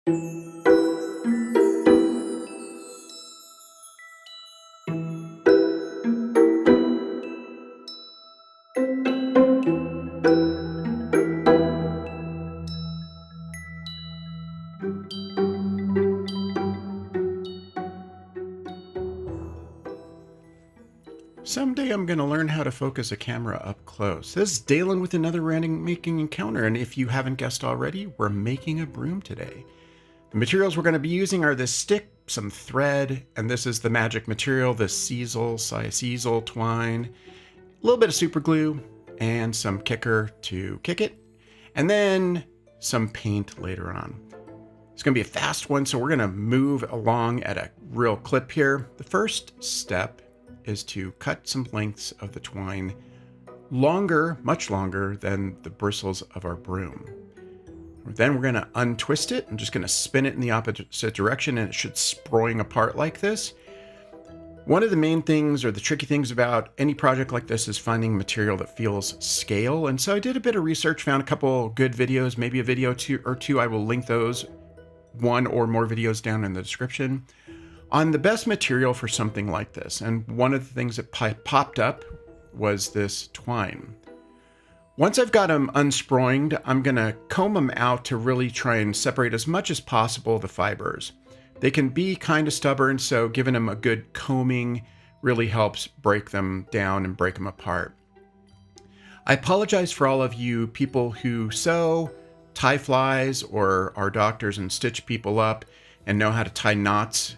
Someday I'm going to learn how to focus a camera up close. This is Dalen with another random making encounter, and if you haven't guessed already, we're making a broom today. The materials we're going to be using are this stick, some thread, and this is the magic material, this sisal twine, a little bit of super glue, and some kicker to kick it, and then some paint later on. It's going to be a fast one, so we're going to move along at a real clip here. The first step is to cut some lengths of the twine longer, much longer than the bristles of our broom. Then we're going to untwist it. I'm just going to spin it in the opposite direction and it should spring apart like this. One of the main things or the tricky things about any project like this is finding material that feels scale. And so I did a bit of research, found a couple good videos, maybe a video or two. I will link those, one or more videos down in the description, on the best material for something like this. And one of the things that popped up was this twine. Once I've got them unsproinged, I'm going to comb them out to really try and separate as much as possible the fibers. They can be kind of stubborn, so giving them a good combing really helps break them down and break them apart. I apologize for all of you people who sew, tie flies, or are doctors and stitch people up and know how to tie knots.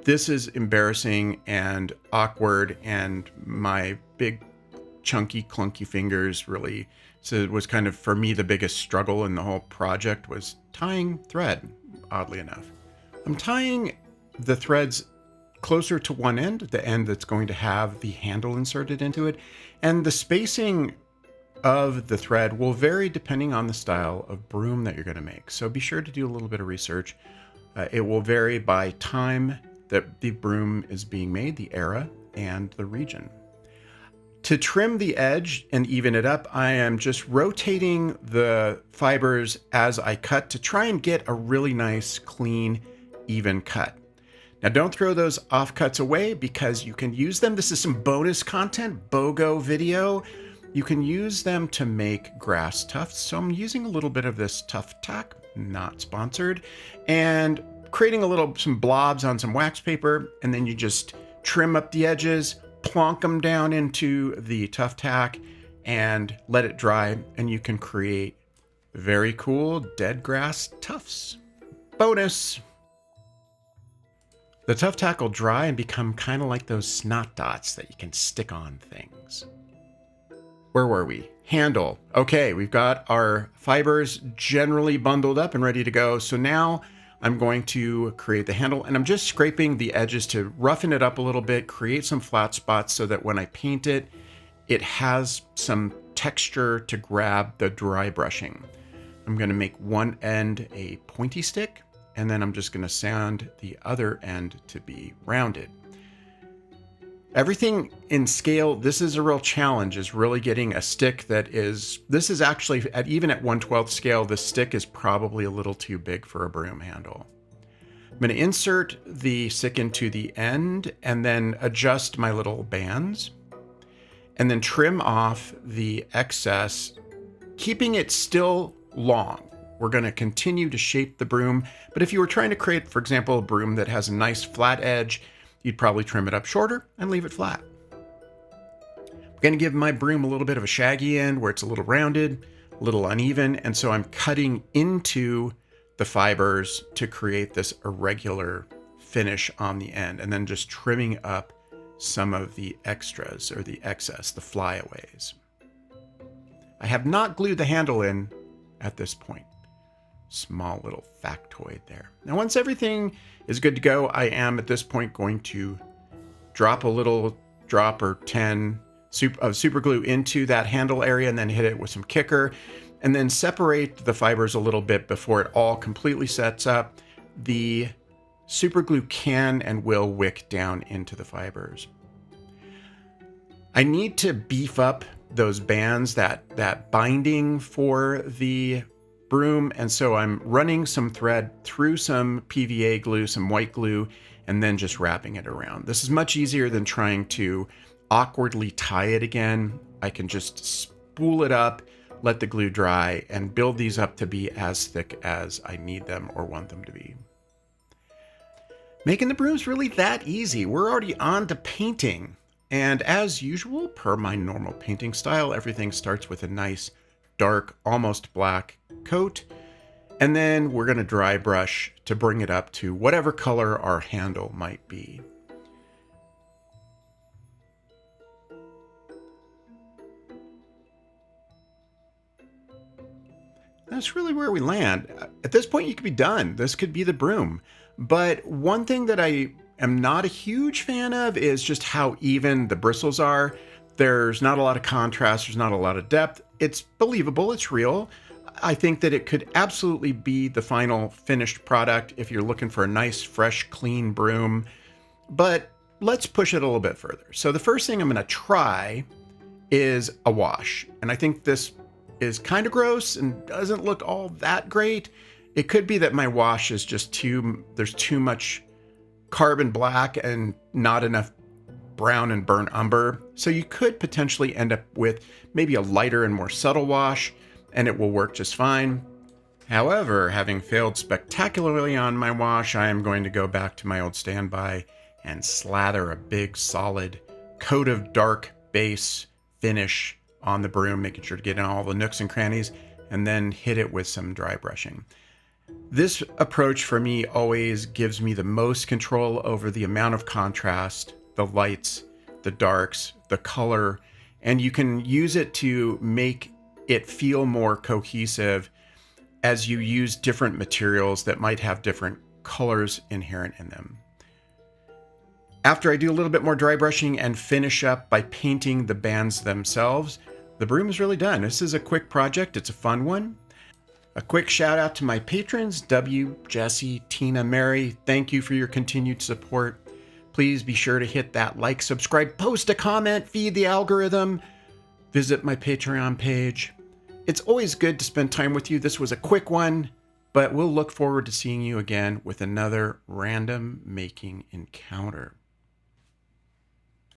This is embarrassing and awkward, and my big chunky clunky fingers really, so it was kind of for me the biggest struggle in the whole project was tying thread, oddly enough. I'm tying the threads closer to one end, the end that's going to have the handle inserted into it, and the spacing of the thread will vary depending on the style of broom that you're going to make. So be sure to do a little bit of research. It will vary by time that the broom is being made, the era, and the region. To trim the edge and even it up, I am just rotating the fibers as I cut to try and get a really nice, clean, even cut. Now don't throw those offcuts away because you can use them. This is some bonus content, BOGO video. You can use them to make grass tufts. So I'm using a little bit of this tuft tack, not sponsored, and creating some blobs on some wax paper, and then you just trim up the edges, plonk them down into the tuft tack, and let it dry, and you can create very cool dead grass tufts. Bonus! The tuft tack will dry and become kind of like those snot dots that you can stick on things. Where were we? Handle. Okay, we've got our fibers generally bundled up and ready to go. So now I'm going to create the handle, and I'm just scraping the edges to roughen it up a little bit, create some flat spots so that when I paint it, it has some texture to grab the dry brushing. I'm going to make one end a pointy stick, and then I'm just going to sand the other end to be rounded. Everything in scale, this is a real challenge, is really getting a stick that is, this is actually, even at 1/12 scale, the stick is probably a little too big for a broom handle. I'm going to insert the stick into the end and then adjust my little bands and then trim off the excess, keeping it still long. We're going to continue to shape the broom, but if you were trying to create, for example, a broom that has a nice flat edge, you'd probably trim it up shorter and leave it flat. I'm going to give my broom a little bit of a shaggy end where it's a little rounded, a little uneven, and so I'm cutting into the fibers to create this irregular finish on the end, and then just trimming up some of the extras or the excess, the flyaways. I have not glued the handle in at this point. Small little factoid there. Now, once everything is good to go, I am at this point going to drop a little drop or 10 of super glue into that handle area and then hit it with some kicker and then separate the fibers a little bit before it all completely sets up. The super glue can and will wick down into the fibers. I need to beef up those bands, that binding for the broom, and so I'm running some thread through some PVA glue, some white glue, and then just wrapping it around. This is much easier than trying to awkwardly tie it again. I can just spool it up, let the glue dry, and build these up to be as thick as I need them or want them to be. Making the broom's really that easy. We're already on to painting. And as usual, per my normal painting style, everything starts with a nice, dark, almost black coat. And then we're going to dry brush to bring it up to whatever color our handle might be. That's really where we land. At this point, you could be done. This could be the broom. But one thing that I am not a huge fan of is just how even the bristles are. There's not a lot of contrast. There's not a lot of depth. It's believable. It's real. I think that it could absolutely be the final finished product if you're looking for a nice, fresh, clean broom. But let's push it a little bit further. So the first thing I'm going to try is a wash. And I think this is kind of gross and doesn't look all that great. It could be that my wash is just there's too much carbon black and not enough brown and burnt umber. So you could potentially end up with maybe a lighter and more subtle wash, and it will work just fine. However, having failed spectacularly on my wash, I am going to go back to my old standby and slather a big solid coat of dark base finish on the broom, making sure to get in all the nooks and crannies, and then hit it with some dry brushing. This approach for me always gives me the most control over the amount of contrast, the lights, the darks, the color, and you can use it to make it feel more cohesive as you use different materials that might have different colors inherent in them. After I do a little bit more dry brushing and finish up by painting the bands themselves, the broom is really done. This is a quick project. It's a fun one. A quick shout out to my patrons, W, Jesse, Tina, Mary. Thank you for your continued support. Please be sure to hit that like, subscribe, post a comment, feed the algorithm, visit my Patreon page. It's always good to spend time with you. This was a quick one, but we'll look forward to seeing you again with another random making encounter.